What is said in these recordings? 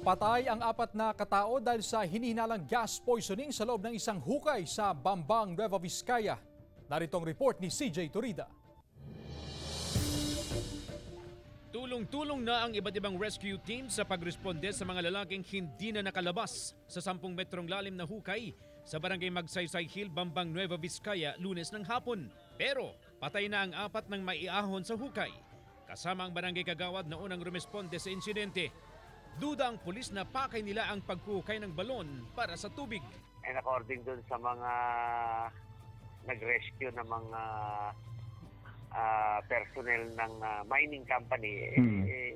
Patay ang 4 na katao dahil sa hinihinalang gas poisoning sa loob ng isang hukay sa Bambang, Nueva Vizcaya. Narito ang report ni CJ Turida. Tulong-tulong na ang iba't ibang rescue team sa pagresponde sa mga lalaking hindi na nakalabas sa 10 metrong lalim na hukay sa barangay Magsaysay Hill, Bambang, Nueva Vizcaya, Lunes ng hapon. Pero patay na ang 4 ng maiahon sa hukay. Kasama ang barangay kagawad na unang rumesponde sa insidente. Duda ang pulis na pakay nila ang pagkukay ng balon para sa tubig. And according dun sa mga nag-rescue na mga personnel ng mining company,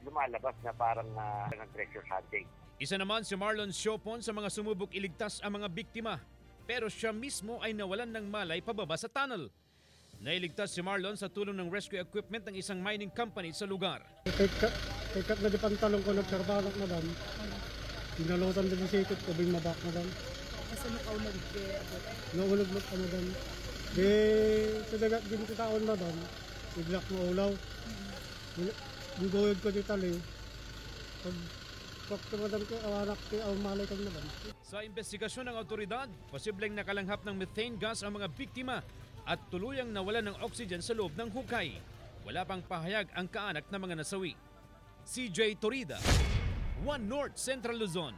lumalabas na parang nag-rescue hunting. Isa naman si Marlon Siopon sa mga sumubok iligtas ang mga biktima. Pero siya mismo ay nawalan ng malay pababa sa tunnel. Nailigtas si Marlon sa tulong ng rescue equipment ng isang mining company sa lugar. Ikat na di pantalong ko nagkarbalak na dan. Pinalutan din sikit ko bin mabak na dan. Kasi nakaunog Naulog mo ka na dan. Di sa dagat din ko taon na dan. Iglak mo ulaw. Bugoyod ko di tali. Pag tumadan ko awanak ko ang malay kang na dan. Sa investigasyon ng otoridad, posibleng nakalanghap ng methane gas ang mga biktima at tuluyang nawalan ng oxygen sa loob ng hukay. Wala pang pahayag ang kaanak ng mga nasawi. CJ Turida, One North Central Luzon.